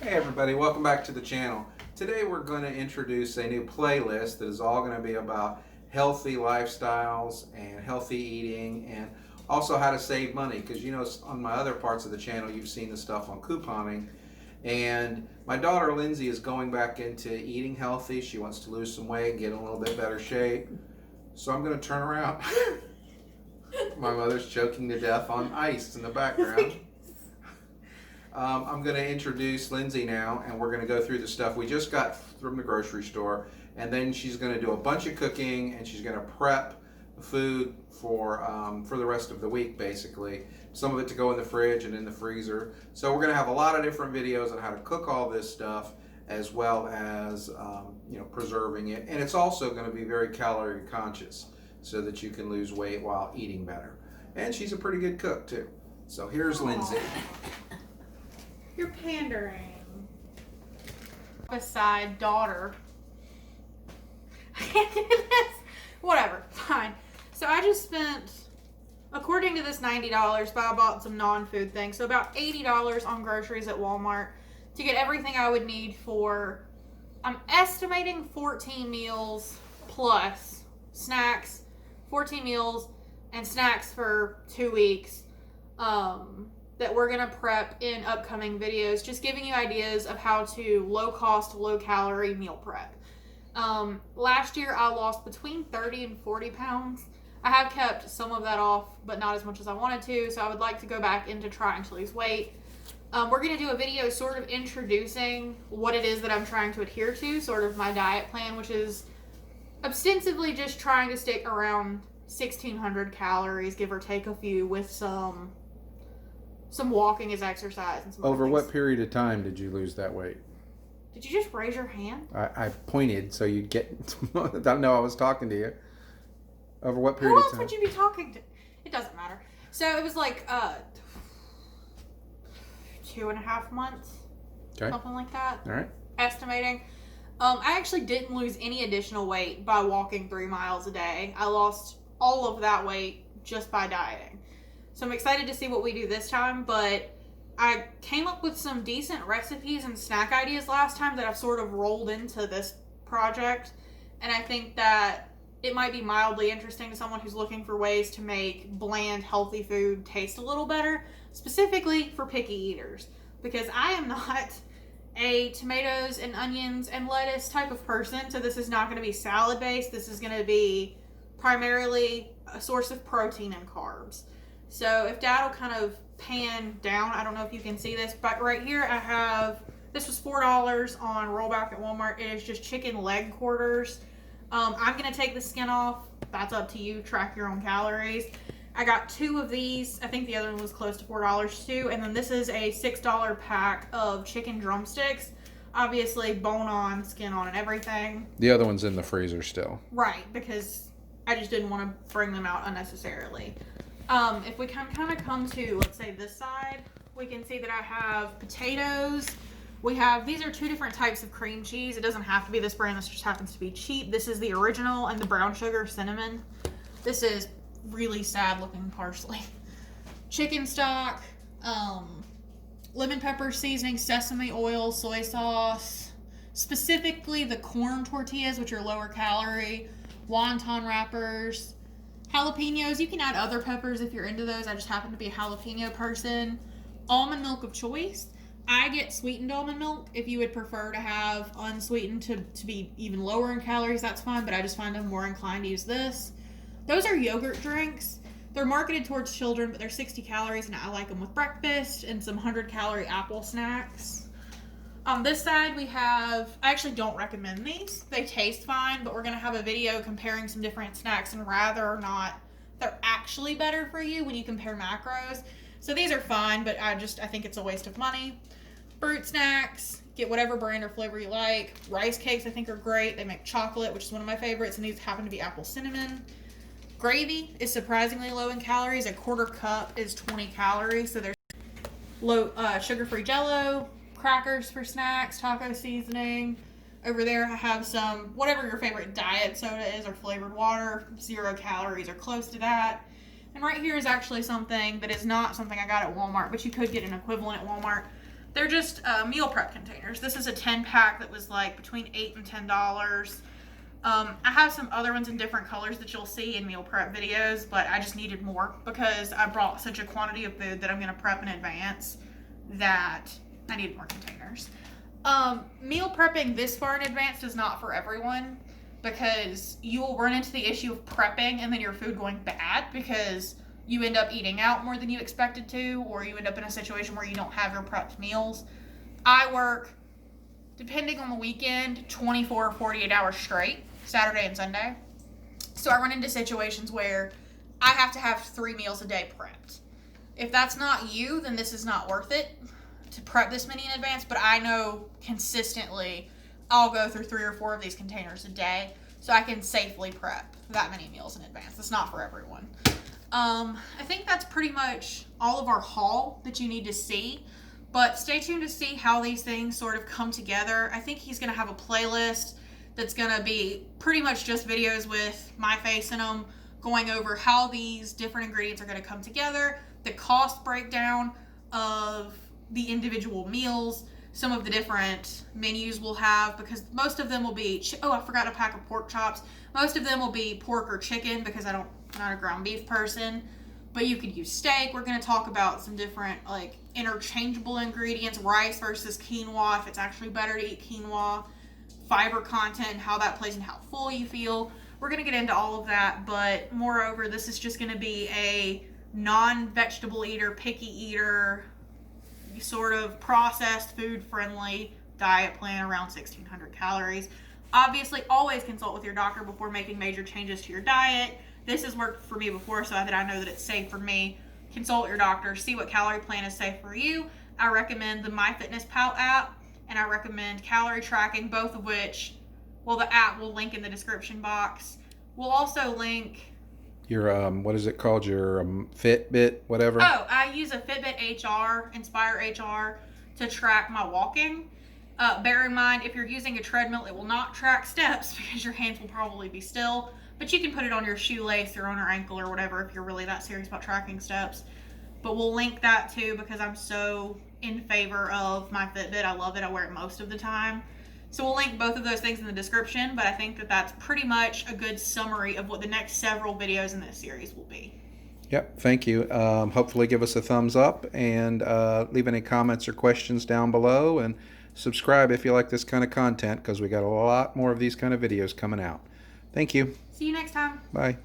Hey everybody, welcome back to the channel. Today we're going to introduce a new playlist that is all going to be about healthy lifestyles and healthy eating and also how to save money, because you know on my other parts of the channel you've seen the stuff on couponing, and my daughter Lindsay is going back into eating healthy. She wants to lose some weight and get in a little bit better shape, so I'm going to turn around. My mother's choking to death on ice in the background. I'm going to introduce Lindsay now, and we're going to go through the stuff we just got from the grocery store, and then she's going to do a bunch of cooking, and she's going to prep food for the rest of the week, basically. Some of it to go in the fridge and in the freezer. So we're going to have a lot of different videos on how to cook all this stuff, as well as preserving it. And it's also going to be very calorie conscious, so that you can lose weight while eating better. And she's a pretty good cook too. So here's Lindsay. You're pandering. Beside daughter. I can't do this. Whatever. Fine. So I just spent, according to this, $90, but I bought some non-food things. So about $80 on groceries at Walmart to get everything I would need for, I'm estimating 14 meals plus snacks. 14 meals and snacks for 2 weeks. That we're going to prep in upcoming videos, just giving you ideas of how to low cost, low calorie meal prep. Last year I lost between 30 and 40 pounds. I have kept some of that off, but not as much as I wanted to, so I would like to go back into trying to lose weight. We're going to do a video sort of introducing what it is that I'm trying to adhere to, sort of my diet plan, which is ostensibly just trying to stick around 1,600 calories, give or take a few, with some walking as exercise and some Over other what things. period of time did you lose that weight? Did you just raise your hand? I pointed so you'd get. I don't know I was talking to you. Over what period Who of else time? would you be talking to? It doesn't matter. So it was like 2.5 months. Okay. Something like that. All right. Estimating. I actually didn't lose any additional weight by walking 3 miles a day. I lost all of that weight just by dieting. So I'm excited to see what we do this time, but I came up with some decent recipes and snack ideas last time that I've sort of rolled into this project, and I think that it might be mildly interesting to someone who's looking for ways to make bland, healthy food taste a little better, specifically for picky eaters, because I am not a tomatoes and onions and lettuce type of person, so this is not going to be salad based. This is going to be primarily a source of protein and carbs. So if Dad will kind of pan down, I don't know if you can see this, but right here I have, this was $4 on rollback at Walmart. It is just chicken leg quarters. I'm going to take the skin off. That's up to you. Track your own calories. I got 2 of these. I think the other one was close to $4 too. And then this is a $6 pack of chicken drumsticks. Obviously bone on, skin on, and everything. The other one's in the freezer still. Right, because I just didn't want to bring them out unnecessarily. If we can kind of come to, let's say, this side, we can see that I have potatoes. These are 2 different types of cream cheese. It doesn't have to be this brand. This just happens to be cheap. This is the original and the brown sugar cinnamon. This is really sad looking parsley. Chicken stock, lemon pepper seasoning, sesame oil, soy sauce, specifically the corn tortillas, which are lower calorie, wonton wrappers, jalapenos. You can add other peppers if you're into those. I just happen to be a jalapeno person. Almond milk of choice. I get sweetened almond milk. If you would prefer to have unsweetened to be even lower in calories, that's fine, but I just find I'm more inclined to use this. Those are yogurt drinks. They're marketed towards children, but they're 60 calories, and I like them with breakfast and some 100-calorie apple snacks. On this side, we have, I actually don't recommend these. They taste fine, but we're going to have a video comparing some different snacks and whether or not they're actually better for you when you compare macros. So these are fine, but I think it's a waste of money. Fruit snacks, get whatever brand or flavor you like. Rice cakes I think are great. They make chocolate, which is one of my favorites, and these happen to be apple cinnamon. Gravy is surprisingly low in calories. A quarter cup is 20 calories, so there's low sugar-free Jell-O, crackers for snacks, taco seasoning. Over there I have some, whatever your favorite diet soda is or flavored water, 0 calories or close to that. And right here is actually something that is not something I got at Walmart, but you could get an equivalent at Walmart. They're just meal prep containers. This is a 10-pack that was like between $8 and $10. I have some other ones in different colors that you'll see in meal prep videos, but I just needed more because I brought such a quantity of food that I'm going to prep in advance that I need more containers. Meal prepping this far in advance is not for everyone because you will run into the issue of prepping and then your food going bad because you end up eating out more than you expected to, or you end up in a situation where you don't have your prepped meals. I work, depending on the weekend, 24 or 48 hours straight, Saturday and Sunday. So I run into situations where I have to have 3 meals a day prepped. If that's not you, then this is not worth it to prep this many in advance, but I know consistently I'll go through 3 or 4 of these containers a day so I can safely prep that many meals in advance. It's not for everyone. I think that's pretty much all of our haul that you need to see, but stay tuned to see how these things sort of come together. I think he's going to have a playlist that's going to be pretty much just videos with my face in them, going over how these different ingredients are going to come together, the cost breakdown of the individual meals, some of the different menus we'll have, because most of them will be, I forgot a pack of pork chops. Most of them will be pork or chicken because I'm not a ground beef person, but you could use steak. We're going to talk about some different like interchangeable ingredients, rice versus quinoa, if it's actually better to eat quinoa, fiber content, how that plays and how full you feel. We're going to get into all of that, but moreover, this is just going to be a non-vegetable eater, picky eater, sort of processed food friendly diet plan around 1,600 calories. Obviously, always consult with your doctor before making major changes to your diet. This has worked for me before, so that I know that it's safe for me. Consult your doctor, see what calorie plan is safe for you. I recommend the MyFitnessPal app, and I recommend calorie tracking, both of which, well, the app will link in the description box. We'll also link your what is it called? Your Fitbit, whatever. Oh, I use a Fitbit HR, Inspire HR, to track my walking. Bear in mind, if you're using a treadmill, it will not track steps because your hands will probably be still. But you can put it on your shoelace or on your ankle or whatever if you're really that serious about tracking steps. But we'll link that too because I'm so in favor of my Fitbit. I love it. I wear it most of the time. So we'll link both of those things in the description, but I think that that's pretty much a good summary of what the next several videos in this series will be. Yep, thank you. Hopefully give us a thumbs up and leave any comments or questions down below, and subscribe if you like this kind of content because we got a lot more of these kind of videos coming out. Thank you. See you next time. Bye.